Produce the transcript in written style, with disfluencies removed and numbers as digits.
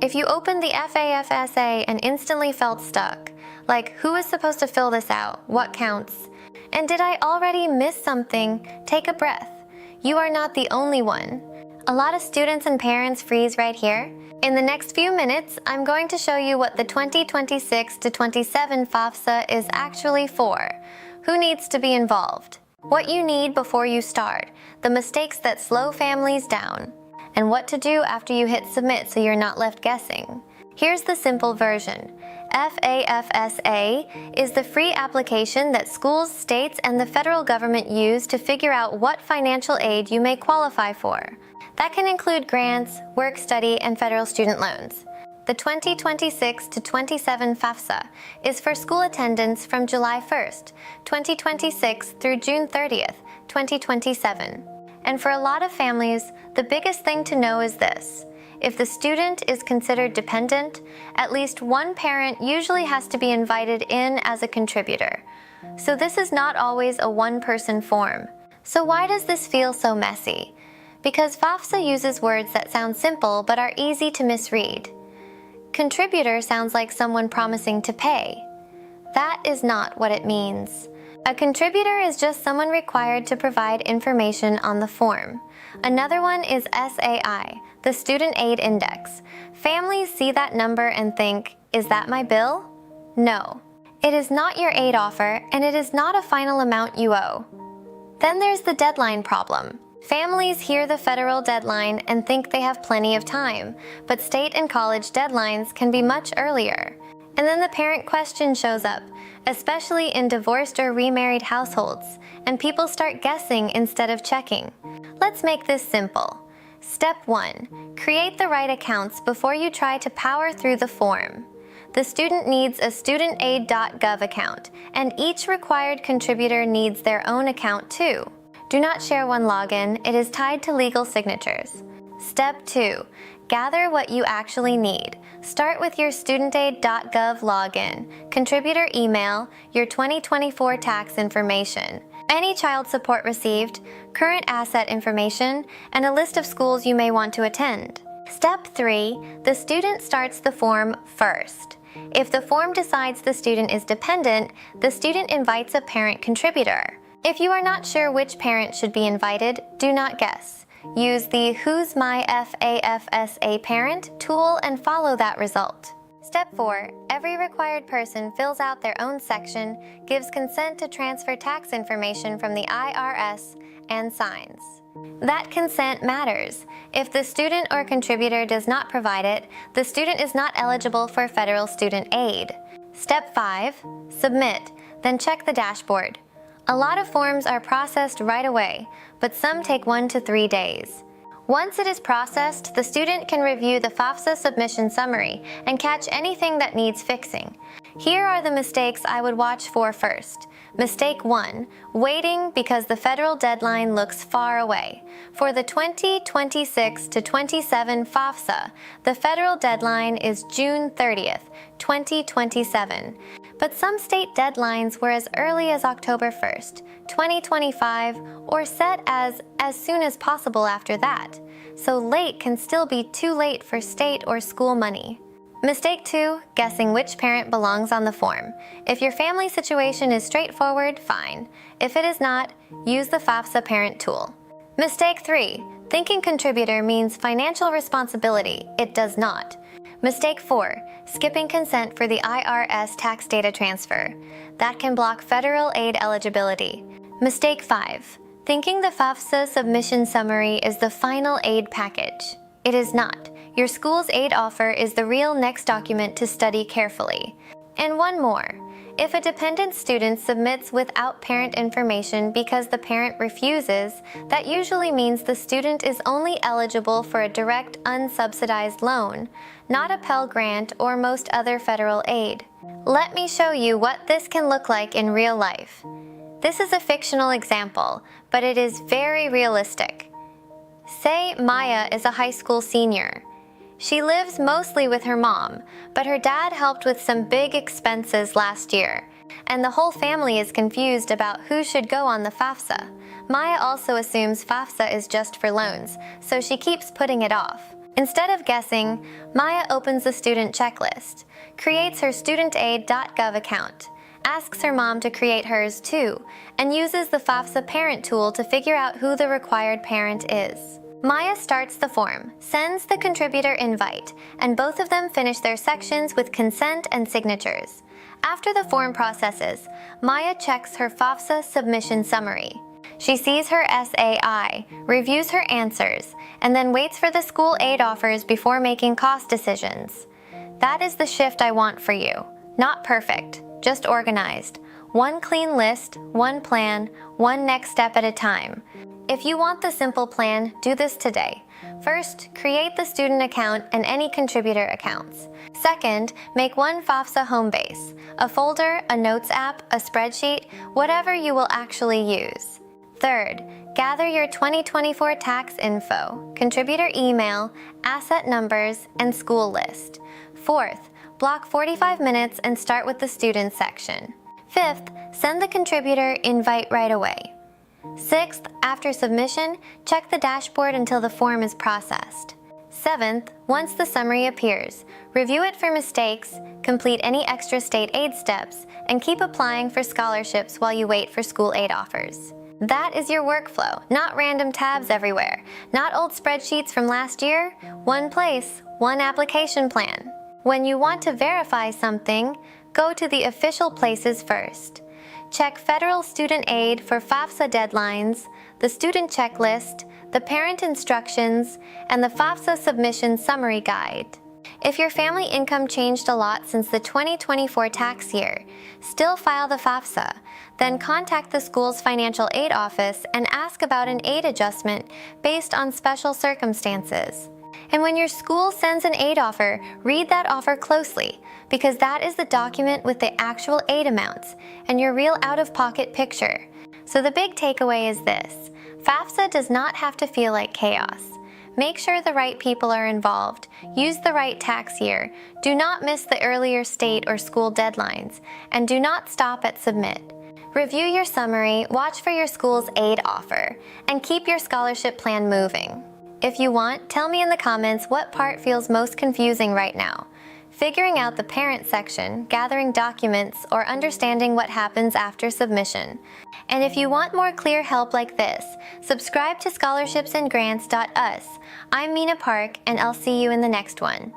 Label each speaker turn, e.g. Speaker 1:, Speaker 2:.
Speaker 1: If you opened the FAFSA and instantly felt stuck, like who is supposed to fill this out, what counts, and did I already miss something, take a breath. You are not the only one. A lot of students and parents freeze right here. In the next few minutes, I'm going to show you what the 2026 to 27 FAFSA is actually for, who needs to be involved, what you need before you start, the mistakes that slow families down, and what to do after you hit submit so you're not left guessing. Here's the simple version. FAFSA is the free application that schools, states, and the federal government use to figure out what financial aid you may qualify for. That can include grants, work-study, and federal student loans. The 2026 to 27 FAFSA is for school attendance from July 1st, 2026 through June 30th, 2027. And for a lot of families, the biggest thing to know is this. If the student is considered dependent, at least one parent usually has to be invited in as a contributor. So this is not always a one-person form. So why does this feel so messy? Because FAFSA uses words that sound simple but are easy to misread. Contributor sounds like someone promising to pay. That is not what it means. A contributor is just someone required to provide information on the form. Another one is SAI, the Student Aid Index. Families see that number and think, is that my bill? No. It is not your aid offer, and it is not a final amount you owe. Then there's the deadline problem. Families hear the federal deadline and think they have plenty of time, but state and college deadlines can be much earlier. And then the parent question shows up, especially in divorced or remarried households, and people start guessing instead of checking. Let's make this simple. Step 1. Create the right accounts before you try to power through the form. The student needs a studentaid.gov account, and each required contributor needs their own account too. Do not share one login, it is tied to legal signatures. Step 2. Gather what you actually need. Start with your studentaid.gov login, contributor email, your 2024 tax information, any child support received, current asset information, and a list of schools you may want to attend. Step 3. The student starts the form first. If the form decides the student is dependent, the student invites a parent contributor. If you are not sure which parent should be invited, do not guess. Use the Who's My FAFSA Parent tool and follow that result. Step 4. Every required person fills out their own section, gives consent to transfer tax information from the IRS, and signs. That consent matters. If the student or contributor does not provide it, the student is not eligible for federal student aid. Step 5. Submit, then check the dashboard. A lot of forms are processed right away, but some take 1 to 3 days. Once it is processed, the student can review the FAFSA submission summary and catch anything that needs fixing. Here are the mistakes I would watch for first. Mistake 1. Waiting because the federal deadline looks far away. For the 2026 to 27 FAFSA, the federal deadline is June 30th, 2027. But some state deadlines were as early as October 1st, 2025, or set as soon as possible after that. So late can still be too late for state or school money. Mistake 2, guessing which parent belongs on the form. If your family situation is straightforward, fine. If it is not, use the FAFSA parent tool. Mistake 3, thinking contributor means financial responsibility. It does not. Mistake 4, skipping consent for the IRS tax data transfer. That can block federal aid eligibility. Mistake 5, thinking the FAFSA submission summary is the final aid package. It is not. Your school's aid offer is the real next document to study carefully. And one more. If a dependent student submits without parent information because the parent refuses, that usually means the student is only eligible for a direct unsubsidized loan, not a Pell Grant or most other federal aid. Let me show you what this can look like in real life. This is a fictional example, but it is very realistic. Say Maya is a high school senior. She lives mostly with her mom, but her dad helped with some big expenses last year, and the whole family is confused about who should go on the FAFSA. Maya also assumes FAFSA is just for loans, so she keeps putting it off. Instead of guessing, Maya opens the student checklist, creates her studentaid.gov account, asks her mom to create hers too, and uses the FAFSA parent tool to figure out who the required parent is. Maya starts the form, sends the contributor invite, and both of them finish their sections with consent and signatures. After the form processes, Maya checks her FAFSA submission summary. She sees her SAI, reviews her answers, and then waits for the school aid offers before making cost decisions. That is the shift I want for you. Not perfect, just organized. One clean list, one plan, one next step at a time. If you want the simple plan, do this today. First, create the student account and any contributor accounts. Second, make one FAFSA home base, a folder, a notes app, a spreadsheet, whatever you will actually use. Third, gather your 2024 tax info, contributor email, asset numbers, and school list. Fourth, block 45 minutes and start with the students section. Fifth, send the contributor invite right away. Sixth, after submission, check the dashboard until the form is processed. Seventh, once the summary appears, review it for mistakes, complete any extra state aid steps, and keep applying for scholarships while you wait for school aid offers. That is your workflow, not random tabs everywhere, not old spreadsheets from last year. One place, one application plan. When you want to verify something, go to the official places first. Check federal student aid for FAFSA deadlines, the student checklist, the parent instructions, and the FAFSA submission summary guide. If your family income changed a lot since the 2024 tax year, still file the FAFSA, then contact the school's financial aid office and ask about an aid adjustment based on special circumstances. And when your school sends an aid offer, read that offer closely, because that is the document with the actual aid amounts and your real out-of-pocket picture. So the big takeaway is this: FAFSA does not have to feel like chaos. Make sure the right people are involved, use the right tax year, do not miss the earlier state or school deadlines, and do not stop at submit. Review your summary, watch for your school's aid offer, and keep your scholarship plan moving. If you want, tell me in the comments what part feels most confusing right now. Figuring out the parent section, gathering documents, or understanding what happens after submission. And if you want more clear help like this, subscribe to scholarshipsandgrants.us. I'm Mina Park, and I'll see you in the next one.